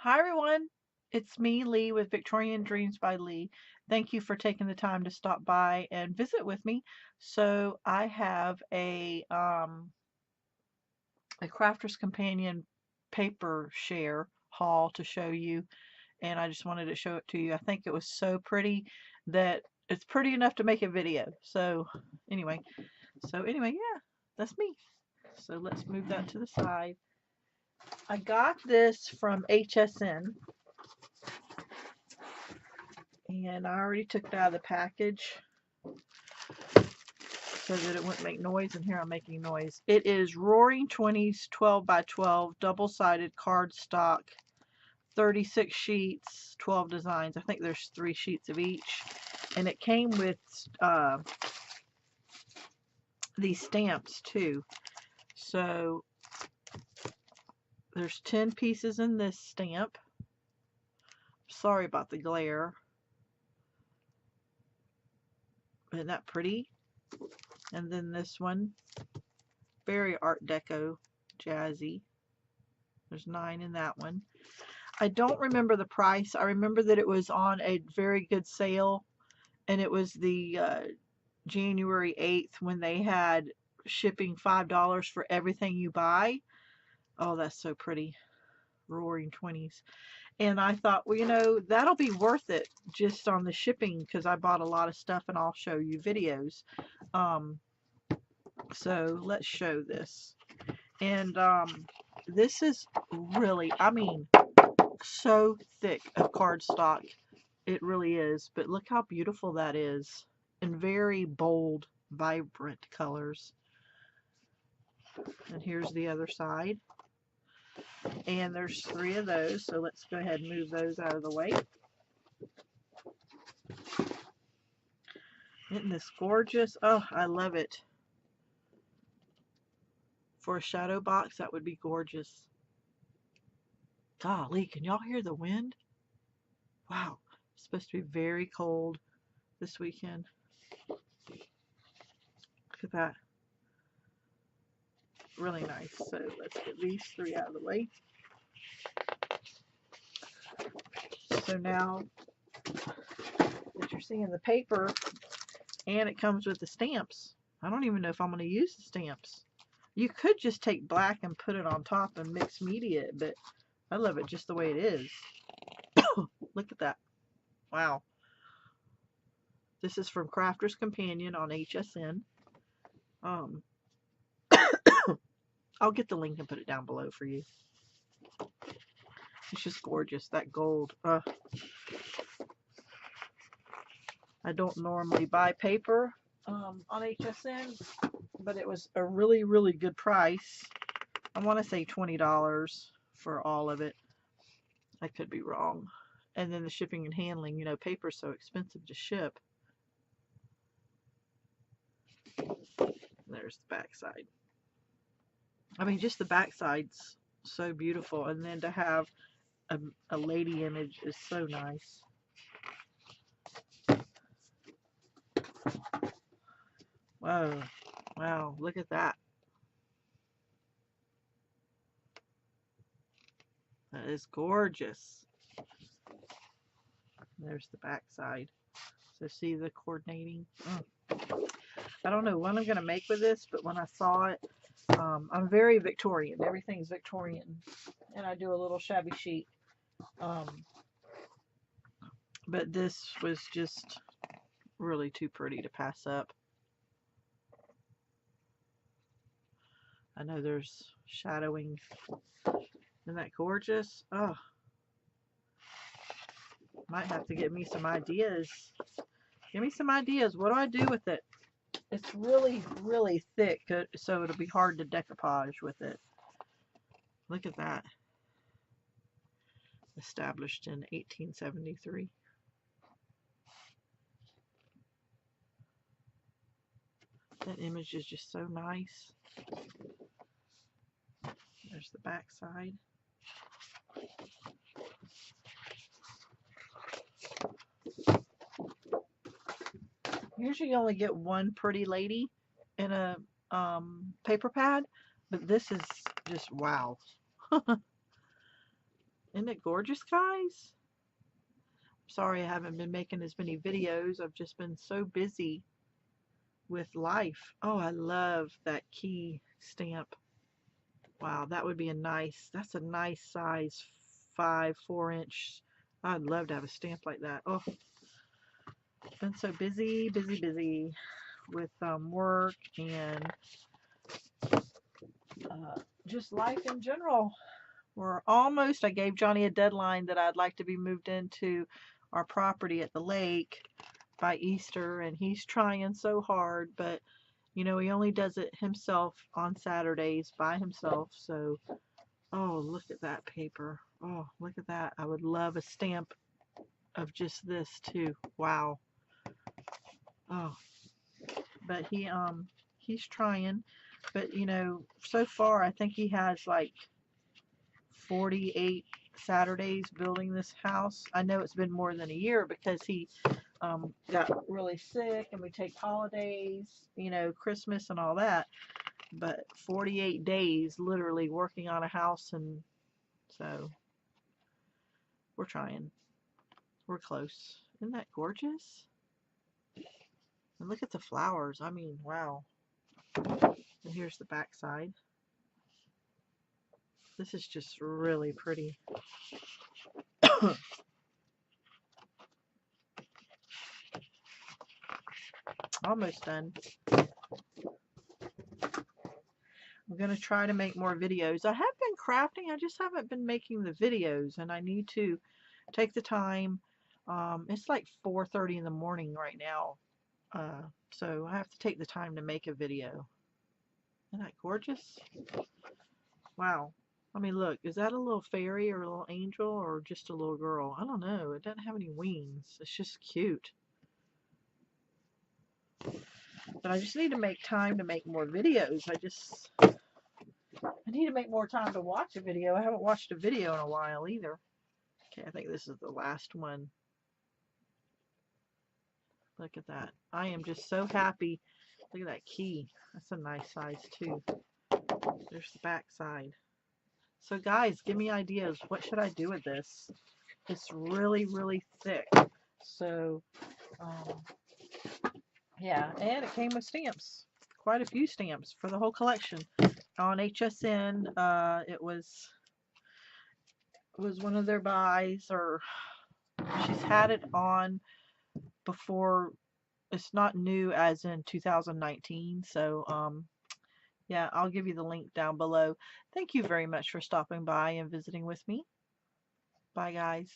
Hi everyone, it's me, Leigh, with Victorian Dreams by Leigh. Thank you for taking the time to stop by and visit with me. So I have a Crafter's Companion paper share haul to show you, and I just wanted to show it to you. I think it was so pretty that it's pretty enough to make a video. Anyway, yeah, that's me. So let's move that to the side. I got this from HSN. And I already took it out of the package so that it wouldn't make noise, and here I'm making noise. It is Roaring Twenties 12 by 12 double-sided cardstock, 36 sheets, 12 designs. I think there's 3 sheets of each, and it came with these stamps too. So there's 10 pieces in this stamp. Sorry about the glare. Isn't that pretty? And then this one, very Art Deco, jazzy. There's 9 in that one. I don't remember the price. I remember that it was on a very good sale, and it was the January 8th when they had shipping $5 for everything you buy. Oh, that's so pretty. Roaring 20s. And I thought, well, that'll be worth it just on the shipping, because I bought a lot of stuff and I'll show you videos. So let's show this. And this is really, I mean, so thick of cardstock. It really is. But look how beautiful that is. In very bold, vibrant colors. And here's the other side. And there's 3 of those. So let's go ahead and move those out of the way. Isn't this gorgeous? Oh, I love it. For a shadow box, that would be gorgeous. Golly, can y'all hear the wind? Wow. It's supposed to be very cold this weekend. Look at that. Really nice. So let's get these 3 out of the way. So now that you're seeing the paper, and it comes with the stamps. I don't even know if I'm going to use the stamps. You could just take black and put it on top and mix media, but I love it just the way it is. Look at that. Wow. This is from Crafter's Companion on HSN. I'll get the link and put it down below for you. It's just gorgeous, that gold. I don't normally buy paper on HSN, but it was a really, really good price. I want to say $20 for all of it. I could be wrong. And then the shipping and handling, paper's so expensive to ship. There's the back side. I mean, just the back side's so beautiful. And then to have a lady image is so nice. Whoa. Wow, look at that. That is gorgeous. There's the back side. So see the coordinating? I don't know what I'm going to make with this, but when I saw it, I'm very Victorian. Everything's Victorian. And I do a little shabby chic. But this was just really too pretty to pass up. I know there's shadowing. Isn't that gorgeous? Oh, might have to get me some ideas. Give me some ideas. What do I do with it? It's really, really thick, so it'll be hard to decoupage with it. Look at that. Established in 1873. That image is just so nice. There's the back side. Usually you only get one pretty lady in a paper pad, but this is just wow. Isn't it gorgeous, guys? Sorry I haven't been making as many videos. I've just been so busy with life. Oh, I love that key stamp. Wow, that would be that's a nice size 4 inch. I'd love to have a stamp like that. Oh, been so busy, busy, busy with work and just life in general. I gave Johnny a deadline that I'd like to be moved into our property at the lake by Easter, and he's trying so hard, but you know, he only does it himself on Saturdays by himself. So, oh, look at that paper. Oh, look at that. I would love a stamp of just this too. Wow. Oh, but he's trying, but you know, so far I think he has like 48 Saturdays building this house. I know it's been more than a year because he got really sick and we take holidays, you know, Christmas and all that. But 48 days literally working on a house, and so we're trying. We're close. Isn't that gorgeous? And look at the flowers. I mean, wow. And here's the back side. This is just really pretty. Almost done. I'm going to try to make more videos. I have been crafting. I just haven't been making the videos, and I need to take the time. It's like 4:30 in the morning right now. So I have to take the time to make a video. Isn't that gorgeous? Wow. I mean, look, is that a little fairy or a little angel or just a little girl? I don't know. It doesn't have any wings. It's just cute. But I just need to make time to make more videos. I need to make more time to watch a video. I haven't watched a video in a while either. Okay, I think this is the last one. Look at that. I am just so happy. Look at that key. That's a nice size too. There's the back side. So guys, give me ideas. What should I do with this? It's really, really thick. So, yeah, and it came with stamps. Quite a few stamps for the whole collection. On HSN, it was one of their buys, or she's had it on before. It's not new as in 2019. So, yeah, I'll give you the link down below. Thank you very much for stopping by and visiting with me. Bye, guys.